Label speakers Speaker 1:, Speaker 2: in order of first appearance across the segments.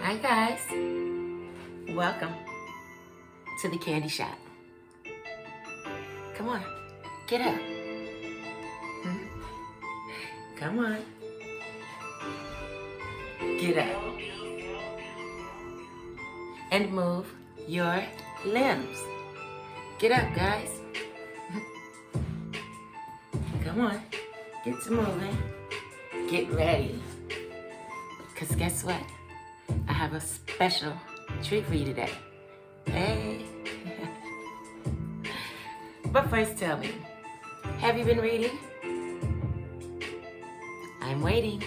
Speaker 1: Hi guys, welcome to the candy shop. Come on, get up. Come on, get up and move your limbs. Get up, guys. Come on, get to moving. Get ready, because guess what? I have a special treat for you today. Hey. But first tell me, have you been reading? I'm waiting.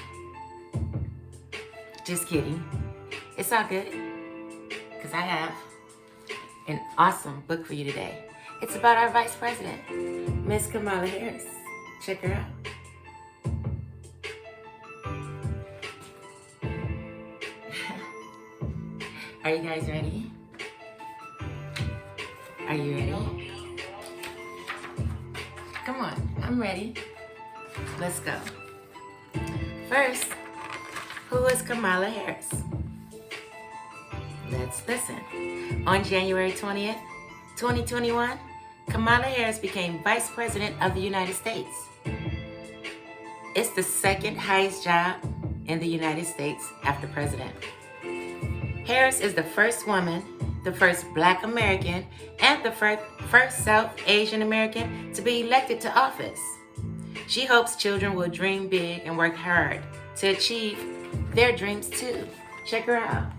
Speaker 1: Just kidding. It's all good, because I have an awesome book for you today. It's about our Vice President, Miss Kamala Harris. Check her out. Are you guys ready? Are you ready? Come on, I'm ready. Let's go. First, who is Kamala Harris? Let's listen. On January 20th, 2021, Kamala Harris became Vice President of the United States. It's the second highest job in the United States after president. Harris is the first woman, the first Black American, and the first South Asian American to be elected to office. She hopes children will dream big and work hard to achieve their dreams too. Check her out.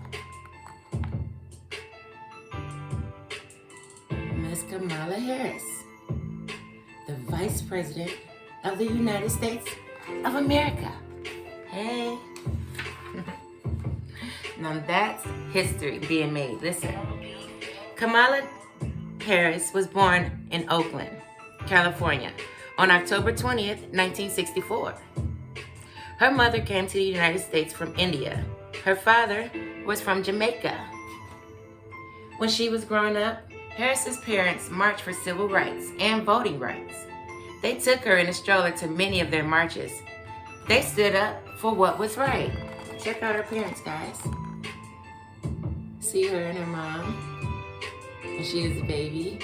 Speaker 1: Miss Kamala Harris, the Vice President of the United States of America. Hey. Now that's history being made. Listen. Kamala Harris was born in Oakland, California, on October 20th, 1964. Her mother came to the United States from India. Her father was from Jamaica. When she was growing up, Harris's parents marched for civil rights and voting rights. They took her in a stroller to many of their marches. They stood up for what was right. Check out her parents, guys. See her and her mom, and she is a baby.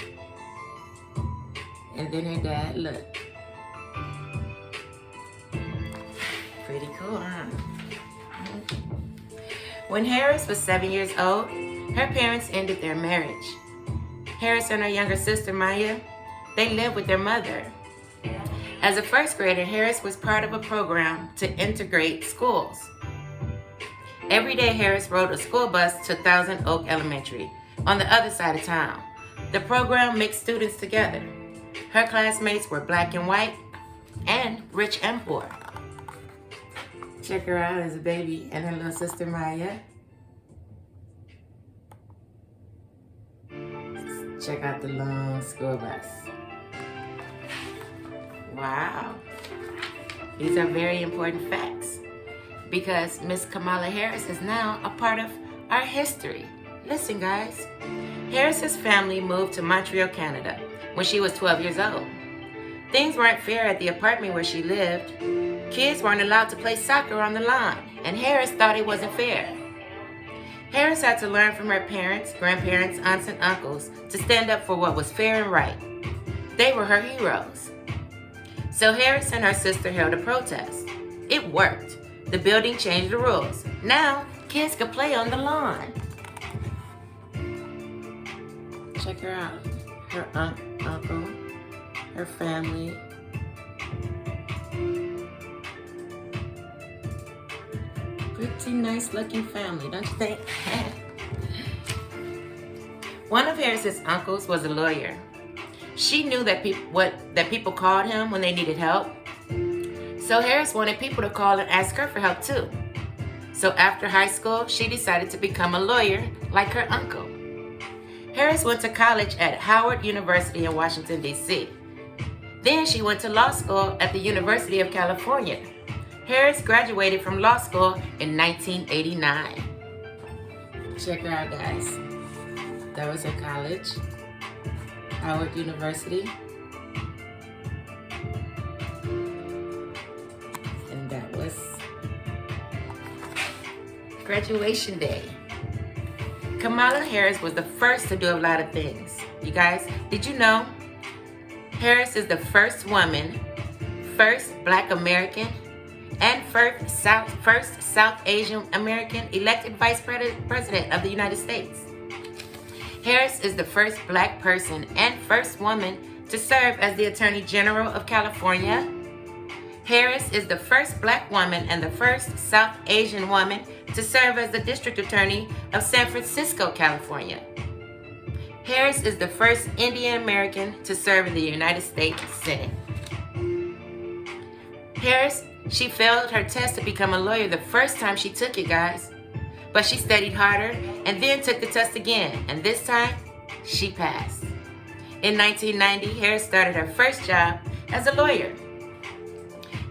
Speaker 1: And then her dad, look. Pretty cool, huh? When Harris was 7 years old, her parents ended their marriage. Harris and her younger sister, Maya, they lived with their mother. As a first grader, Harris was part of a program to integrate schools. Every day, Harris rode a school bus to Thousand Oak Elementary on the other side of town. The program mixed students together. Her classmates were Black and white and rich and poor. Check her out as a baby and her little sister, Maya. Check out the long school bus. Wow. These are very important facts, because Miss Kamala Harris is now a part of our history. Listen, guys. Harris's family moved to Montreal, Canada when she was 12 years old. Things weren't fair at the apartment where she lived. Kids weren't allowed to play soccer on the lawn, and Harris thought it wasn't fair. Harris had to learn from her parents, grandparents, aunts, and uncles to stand up for what was fair and right. They were her heroes. So Harris and her sister held a protest. It worked. The building changed the rules. Now, kids could play on the lawn. Check her out. Her uncle, her family. Pretty nice looking family, don't you think? One of Harris's uncles was a lawyer. She knew that people called him when they needed help. So Harris wanted people to call and ask her for help too. So after high school, she decided to become a lawyer like her uncle. Harris went to college at Howard University in Washington, D.C. Then she went to law school at the University of California. Harris graduated from law school in 1989. Check her out, guys. That was her college, Howard University. And that was graduation day. Kamala Harris was the first to do a lot of things. You guys, did you know Harris is the first woman, first Black American, and first South Asian American elected Vice President of the United States? Harris is the first Black person and first woman to serve as the Attorney General of California. Harris is the first Black woman and the first South Asian woman to serve as the District Attorney of San Francisco, California. Harris is the first Indian American to serve in the United States Senate. Harris, she failed her test to become a lawyer the first time she took it, guys. But she studied harder and then took the test again, and this time, she passed. In 1990, Harris started her first job as a lawyer.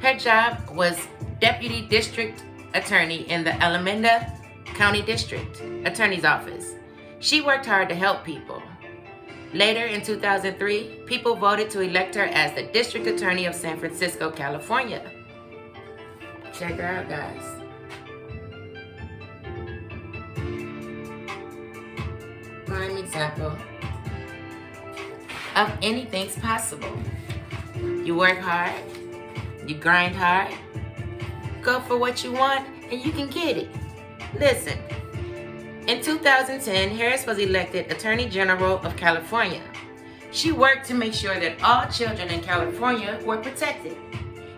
Speaker 1: Her job was Deputy District Attorney in the Alameda County District Attorney's Office. She worked hard to help people. Later in 2003, people voted to elect her as the District Attorney of San Francisco, California. Check her out, guys. Prime example of anything's possible. You work hard, you grind hard, go for what you want, and you can get it. Listen, in 2010, Harris was elected Attorney General of California. She worked to make sure that all children in California were protected.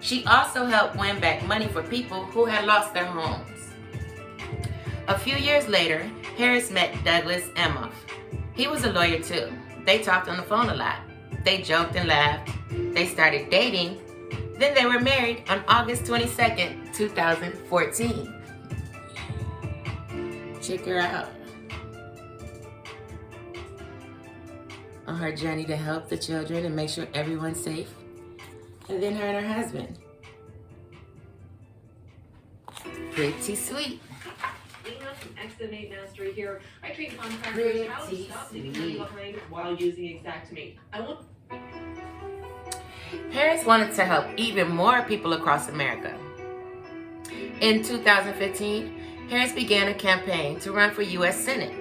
Speaker 1: She also helped win back money for people who had lost their homes. A few years later, Harris met Douglas Emhoff. He was a lawyer too. They talked on the phone a lot. They joked and laughed. They started dating. Then they were married on August 22nd, 2014. Check her out on her journey to help the children and make sure everyone's safe. And then her and her husband. Pretty sweet.
Speaker 2: From Xmate Mastery here. I train contractors how to stop leaving money behind while using Xactimate.
Speaker 1: Harris wanted to help even more people across America. In 2015, Harris began a campaign to run for U.S. Senate.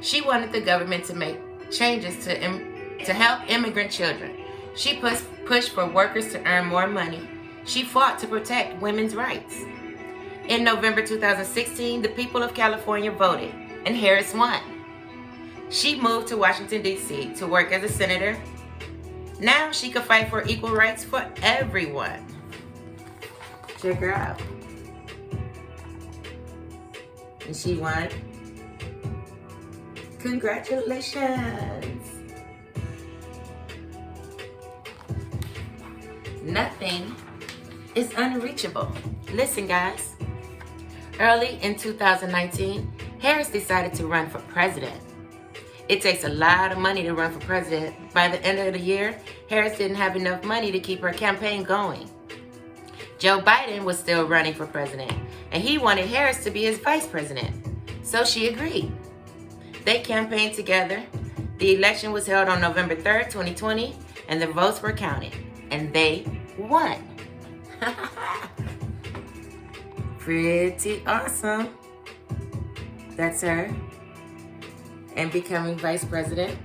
Speaker 1: She wanted the government to make changes to help immigrant children. She pushed for workers to earn more money. She fought to protect women's rights. In November 2016, the people of California voted, and Harris won. She moved to Washington, D.C. to work as a senator. Now she could fight for equal rights for everyone. Check her out. And she won. Congratulations. Nothing is unreachable. Listen, guys. Early in 2019, Harris decided to run for president. It takes a lot of money to run for president. By the end of the year, Harris didn't have enough money to keep her campaign going. Joe Biden was still running for president, and he wanted Harris to be his vice president. So she agreed. They campaigned together. The election was held on November 3rd, 2020, and the votes were counted, and they won. Pretty awesome. That's her. And becoming vice president.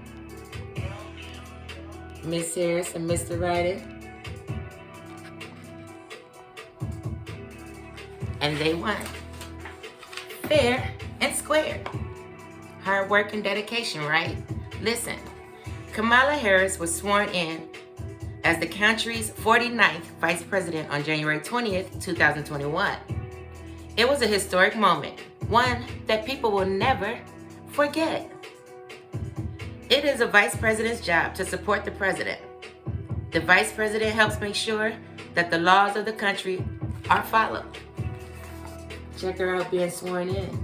Speaker 1: Miss Harris and Mr. Ryder. And they won. Fair and square. Hard work and dedication, right? Listen, Kamala Harris was sworn in as the country's 49th vice president on January 20th, 2021. It was a historic moment, one that people will never forget. It is a vice president's job to support the president. The vice president helps make sure that the laws of the country are followed. Check her out being sworn in.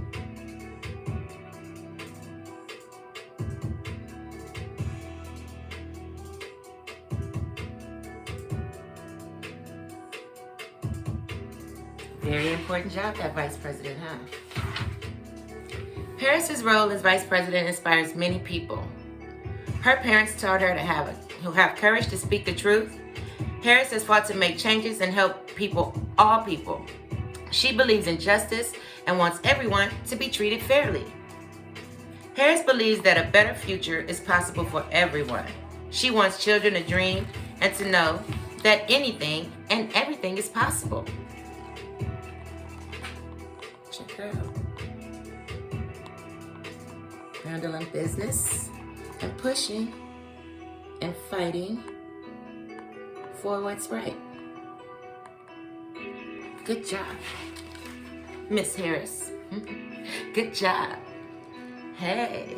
Speaker 1: Very important job, that vice president, huh? Harris's role as vice president inspires many people. Her parents taught her to have courage to speak the truth. Harris has fought to make changes and help people, all people. She believes in justice and wants everyone to be treated fairly. Harris believes that a better future is possible for everyone. She wants children to dream and to know that anything and everything is possible. Check her out. Handling business and pushing and fighting for what's right. Good job, Miss Harris. Good job. Hey.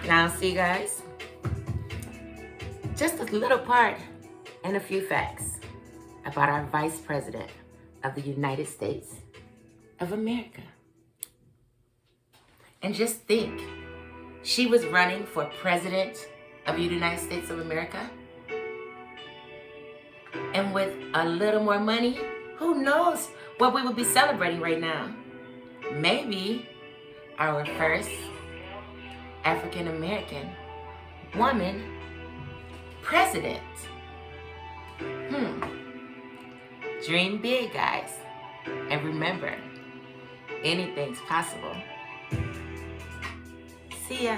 Speaker 1: Now see, guys, just a little part and a few facts about our Vice President of the United States of America. And just think, she was running for President of the United States of America. And with a little more money, who knows what we would be celebrating right now? Maybe our first African American woman president. Dream big, guys. And remember, anything's possible. See ya.